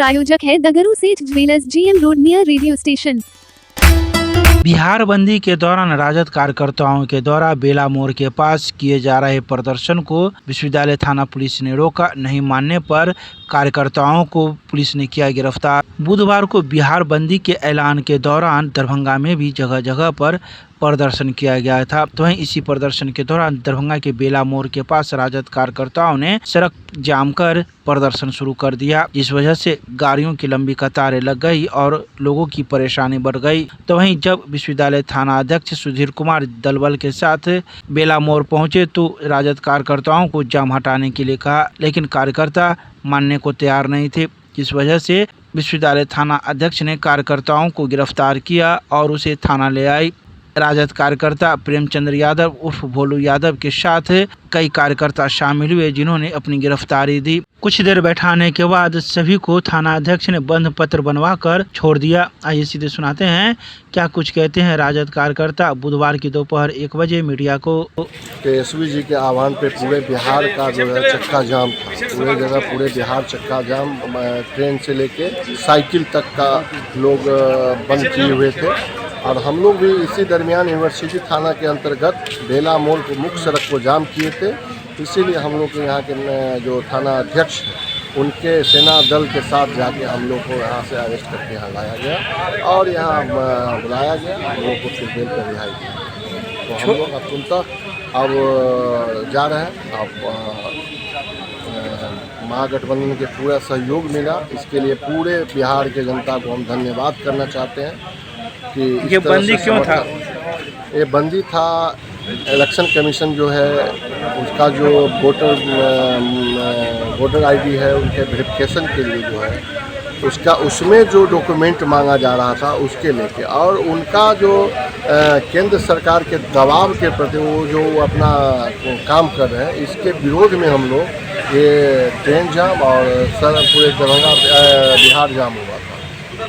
प्रायोजक है दगरू सेठ jewellers, GM road near radio station. Bihar बंदी के दौरान राजद कार्यकर्ताओं के द्वारा बेला मोड़ के पास किए जा रहे प्रदर्शन को विश्वविद्यालय थाना पुलिस ने रोका। नहीं मानने पर कार्यकर्ताओं को पुलिस ने किया गिरफ्तार। बुधवार को बिहार बंदी के ऐलान के दौरान दरभंगा में भी जगह जगह पर प्रदर्शन किया गया था। तो वहीं इसी प्रदर्शन के दौरान दरभंगा के बेला मोड़ के पास राजद कार्यकर्ताओं ने सड़क जाम कर प्रदर्शन शुरू कर दिया, जिस वजह से गाड़ियों की लंबी कतारें लग गई और लोगों की परेशानी बढ़ गई। तो वहीं जब विश्वविद्यालय थाना अध्यक्ष सुधीर कुमार दलबल के साथ बेला मोड़ पहुंचे तो राजद कार्यकर्ताओं को जाम हटाने के लिए कहा, लेकिन कार्यकर्ता मानने को तैयार नहीं थे। इस वजह से विश्वविद्यालय थाना अध्यक्ष ने कार्यकर्ताओं को गिरफ्तार किया और उसे थाना ले आई। राजद कार्यकर्ता प्रेमचंद्र यादव उर्फ भोलू यादव के साथ कई कार्यकर्ता शामिल हुए, जिन्होंने अपनी गिरफ्तारी दी। कुछ देर बैठाने के बाद सभी को थाना अध्यक्ष ने बंध पत्र बनवाकर छोड़ दिया। आइए सीधे सुनाते हैं क्या कुछ कहते हैं राजद कार्यकर्ता। बुधवार की दोपहर 1 बजे मीडिया को तेजस्वी जी के आह्वान पे पूरे बिहार का जो है चक्का जाम था। पूरे जगह पूरे बिहार चक्का जाम, ट्रेन से लेके साइकिल तक का लोग बंद किए हुए थे। और हम लोग भी इसी दरमियान यूनिवर्सिटी थाना के अंतर्गत बेला मोड़ को मुख्य सड़क को जाम किए थे। इसीलिए हम लोग के यहाँ के जो थाना अध्यक्ष हैं उनके सेना दल के साथ जाके हम लोग को यहाँ से अरेस्ट करके यहाँ लाया गया और यहाँ बुलाया गया। हम लोग को फिर बेल पर रिहाई किया। तो हम लोग अब तुरंत अब जा रहे हैं। अब महागठबंधन के पूरा सहयोग मिला, इसके लिए पूरे बिहार के जनता को हम धन्यवाद करना चाहते हैं। कि ये बंदी क्यों था? ये बंदी था, इलेक्शन कमीशन जो है उसका जो वोटर आईडी है उनके वेरिफिकेशन के लिए जो है उसमें जो डॉक्यूमेंट मांगा जा रहा था उसके लेके, और उनका जो केंद्र सरकार के दबाव के प्रति वो जो अपना काम कर रहे हैं, इसके विरोध में हम लोग ये ट्रेन जाम और पूरे दरभंगा बिहार जाम हुआ था।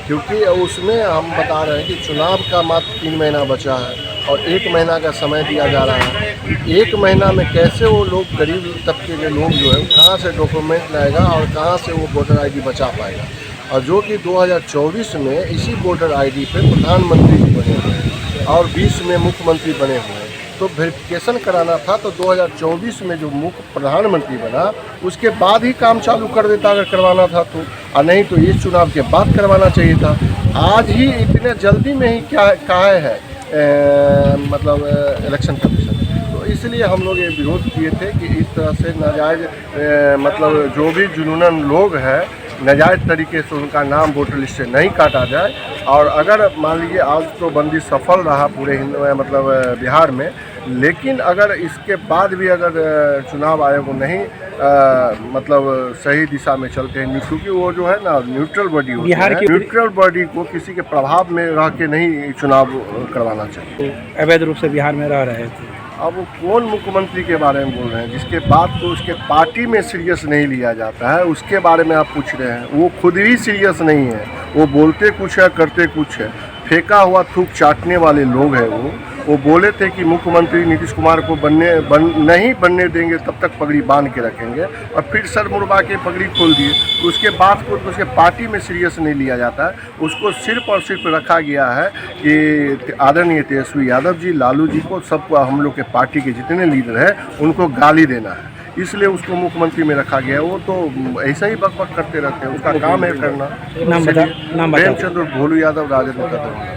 क्योंकि उसमें हम बता रहे हैं कि चुनाव का मात्र 3 महीना बचा है और 1 महीना का समय दिया जा रहा है। 1 महीना में कैसे वो लोग गरीब तबके के लोग जो है कहाँ से डॉक्यूमेंट लाएगा और कहाँ से वो वोटर आईडी बचा पाएगा। और जो कि 2024 में इसी वोटर आईडी पे प्रधानमंत्री भी बने हुए हैं और 20 में मुख्यमंत्री बने हुए हैं। तो वेरिफिकेशन कराना था तो 2024 में जो मुख्य प्रधानमंत्री बना उसके बाद ही काम चालू कर देता अगर करवाना था तो, और नहीं तो इस चुनाव के बाद करवाना चाहिए था। आज ही इतने जल्दी में ही क्या कहा है मतलब इलेक्शन कमीशन। तो इसलिए हम लोग ये विरोध किए थे कि इस तरह से नाजायज़ मतलब जो भी जुनूनन लोग हैं नाजायज़ तरीके से उनका नाम वोटर लिस्ट से नहीं काटा जाए। और अगर मान लीजिए आज तो बंदी सफल रहा पूरे मतलब बिहार में, लेकिन अगर इसके बाद भी अगर चुनाव आयोग नहीं मतलब सही दिशा में चलते हैं, क्योंकि वो जो है ना न्यूट्रल बॉडी होती है, न्यूट्रल बॉडी को किसी के प्रभाव में रह के नहीं चुनाव करवाना चाहिए। अवैध रूप से बिहार में रह रहे थे। अब वो कौन मुख्यमंत्री के बारे में बोल रहे हैं जिसके बात को उसके पार्टी में सीरियस नहीं लिया जाता है, उसके बारे में आप पूछ रहे हैं। वो खुद ही सीरियस नहीं है, वो बोलते कुछ है करते कुछ है। फेंका हुआ थूक चाटने वाले लोग हैं। वो बोले थे कि मुख्यमंत्री नीतीश कुमार को नहीं बनने देंगे तब तक पगड़ी बांध के रखेंगे, और फिर सर मुड़वा के पगड़ी खोल दिए। तो उसके बाद को उसके पार्टी में सीरियस नहीं लिया जाता है। उसको सिर्फ और सिर्फ रखा गया है कि आदरणीय तेजस्वी यादव जी, लालू जी को, सबको हम लोग के पार्टी के जितने लीडर हैं उनको गाली देना है, इसलिए उसको मुख्यमंत्री में रखा गया है। वो तो ऐसा ही बक करते रहते हैं, उसका काम है करना। नाम बता। प्रेमचंद्र भोलू यादव, राजद नेता।